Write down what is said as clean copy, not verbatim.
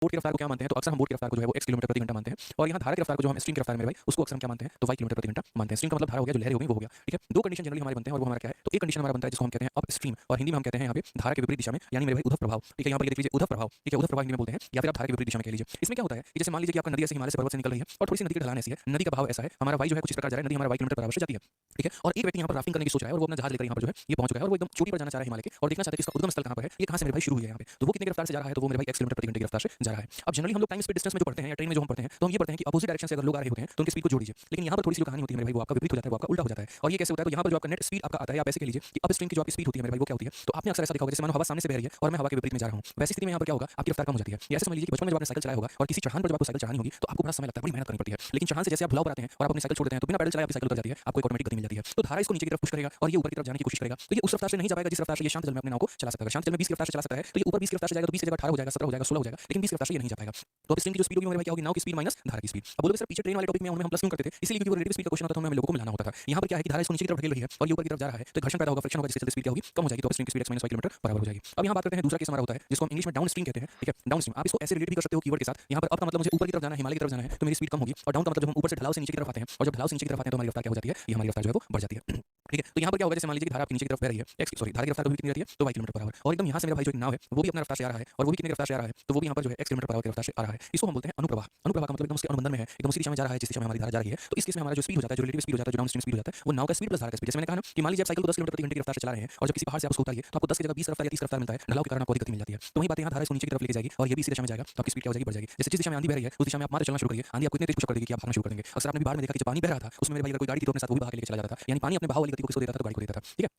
Boat की रफ्तार को क्या मानते हैं, तो अक्सर हम बोट की रफ्तार को जो है वो x किलोमीटर प्रति घंटा मानते हैं, और यहाँ धारा की रफ्तार को जो हम स्ट्रीम की रफ्तार में भाई उसको अक्सर हम क्या मानते हैं, तो y किलोमीटर प्रति घंटा मानते हैं। स्ट्रीम का मतलब धारा हो गया, जो लहरें हो गई वो हो गया, ठीक है। दो कंडीशन जनरली हमारे बनते हैं और वो हमारा क्या है, तो एक कंडीशन हमारा बनता है जिसको हम कहते हैं अप स्ट्रीम, और हिंदी में हम कहते हैं यहाँ पे धारा के विपरीत दिशा में, यानी मेरे भाई उद्धव प्रभाव, ठीक है। यहाँ पर देख लीजिए उद्धव प्रभाव, ठीक है, उद्धव प्रभाव हिंदी में बोलते हैं, या फिर आप धारा के विपरीत दिशा में कह लीजिए। इसमें क्या होता है कि जैसे मान लीजिए कि आपका नदी ऐसे हिमालय से पर्वत से निकल रही है और थोड़ी सी नदी की ढलान ऐसी है, नदी का बहाव ऐसा है, हमारा वाई जो है कुछ इस प्रकार जा रहा है, नदी हमारा वाई किलोमीटर बराबर से जाती है, ठीक है। और एक व्यक्ति यहाँ पर राफ्टिंग करने की सोच रहा है और वो अपना जहाज लेकर यहाँ पर जो है ये पहुंच चुका है और वो एकदम चोटी पर जाना चाह रहा है हिमालय के, और देखना चाहता है कि इसका उद्गम स्थल कहाँ पर है, ये कहाँ से मेरे भाई शुरू हुई है यहाँ पे, तो वो कितने की रफ्तार से जा रहा है, तो वो मेरे भाई x किलोमीटर प्रति घंटे की रफ्तार से जा रहा है। अब जनरली हम लोग टाइम स्पीड डिस्टेंस में जो पढ़ते हैं या ट्रेन में जो हम पढ़ते हैं, तो हम ये पढ़ते हैं कि अपोजिट डायरेक्शन से अगर लोग आ रहे होते हैं तो उनकी स्पीड को जोड़ दीजिए, लेकिन यहाँ पर थोड़ी सी जो कहानी होती है मेरे भाई वो आपका विपरीत हो जाता है, वो आपका उल्टा हो जाता है। और ये कैसे होता है, तो यहाँ पर जो आपका नेट स्पीड आपका आता है, आप ऐसे कह लीजिए कि अप स्ट्रीम की जो आपकी स्पीड होती है मेरे भाई वो क्या होती है, तो आपने अक्सर ऐसा देखा होगा जैसे मानो हवा सामने से बह रही है और मैं हवा के विपरीत में जा रहा हूँ, वैसी स्थिति में यहाँ पर क्या होगा, आपकी रफ्तार कम हो जाती है। या ऐसे समझ लीजिए कि बचपन में जब आपने साइकिल चलाया होगा और किसी चढ़ान पर जब आपको साइकिल चलानी होगी तो आपको बड़ा समय लगता है, बड़ी मेहनत करनी पड़ती है, लेकिन चढ़ान से जैसे आप भुलाव पर आते हैं और आप अपनी साइकिल छोड़ देते हैं तो बिना पैडल चलाए आपकी साइकिल उतर जाती है, आपको एक ऑटोमेटिक गति मिल जाती है। तो धारा इसको नीचे की तरफ पुश करेगा और ये ऊपर की तरफ जाने की कोशिश करेगा, तो ये उस रफ्तार से नहीं जा पाएगा जिस रफ्तार से ये शांत जल में अपने नाव को चला सकता है। शांत जल में 20 की रफ्तार से चला सकता है तो ये ऊपर 20 की रफ्तार से जाएगा तो 20 की जगह 18 हो जाएगा, 17 हो जाएगा, 16 हो जाएगा, लेकिन 20 की रफ्तार से ये नहीं जा पाएगा। तो अब स्ट्रीम की जो स्पीड होगी मेरे भाई क्या होगी, नाव की स्पीड माइनस धारा की स्पीड। अब बोलोगे सर पीछे ट्रेन वाले टॉपिक में उनमें हम प्लस क्यों करते थे, इसलिए क्योंकि वो रिलेटिव स्पीड का क्वेश्चन होता था, हमें लोगों को मिलाना होता था। यहाँ पर क्या है कि धारा इसको नीचे की तरफ ढकेल रही है और ये ऊपर की तरफ जा रहा है, तो घर्षण पैदा होगा, फ्रिक्शन होगा, जिससे स्पीड क्या होगी, कम हो जाएगी, तो स्ट्रीम की speed x minus y kilometre बराबर हो जाएगी। अब यहाँ बात करते हैं दूसरा केस हमारा होता है जिसको हम इंग्लिश में डाउन स्ट्रीम कहते हैं, ठीक है। डाउन स्ट्रीम आप इसको ऐसे रिलेट भी कर सकते हो कीवर्ड के साथ, यहाँ पर अप का मतलब मुझे ऊपर की तरफ जाना है, हिमालय की तरफ जाना है, तो मेरी स्पीड कम होगी, और डाउन का मतलब जब हम ऊपर से ढलाव से नीचे की तरफ आते हैं, और जब ढलाव से नीचे की तरफ आते हैं तो हमारी रफ्तार क्या हो जाती है, ये हमारी रफ्तार जो है वो बढ़ जाती है, ठीक है। तो यहाँ पर क्या होगा, जैसे मान लीजिए कि धारा आपकी नीचे की तरफ बह रही है, धारा की रफ्तार कभी कितनी रहती है, तो y किलोमीटर पर आवर, और एकदम यहाँ से मेरा भाई जो एक नाव है वो भी अपना रफ्तार से आ रहा है और वो भी कितनी रफ्तार से आ रहा है, तो वो भी यहाँ पर जो है x किलोमीटर पर आवर की रफ्तार से आ रहा है। इसको हम बोलते हैं अनुप्रवाह। अनुप्रवाह का मतलब एकदम उसके अनुबंधन में है, एकदम उसी दिशा में जा रहा है जिस दिशा में हमारी धारा जा रही है। तो इस केस में हमारा जो स्पीड हो जाता है, जो रिलेटिव स्पीड हो जाता है, जो डाउन स्ट्रीम स्पीड हो जाता है, वो नाव का स्पीड प्लस धारा का स्पीड। जैसे मैंने कहा ना कि मान लीजिए आप साइकिल को 10 किलोमीटर प्रति घंटे की रफ्तार से चला रहे हैं और जब किसी पहाड़ से आप उसको उतारिए तो आपको 10 की जगह 20 रफ्तार या 30 रफ्तार मिलता है, ढलाव के कारण आपको अधिक गति मिल जाती है। तो वही बात यहाँ धारा इसको नीचे की तरफ लेके जाएगी और ये भी इसी दिशा में जाएगा, तो आपकी स्पीड क्या हो जाएगी, बढ़ जाएगी। जैसे जिस दिशा में आंधी बह रही है उस दिशा में आप मार चलना शुरू करिए, आंधी आपको इतनी तेज पुश कर देगी कि आप भागना शुरू कर देंगे। अक्सर आपने भी बाहर में देखा कि जब पानी बह रहा था उसमें मेरे भाई अगर कोई गाड़ी थी तो अपने साथ वो भी भाग के लेके चला जाता था, यानी पानी अपने बहाव वाली गति को किसको देता था, तो गाड़ी को देता था, ठीक है।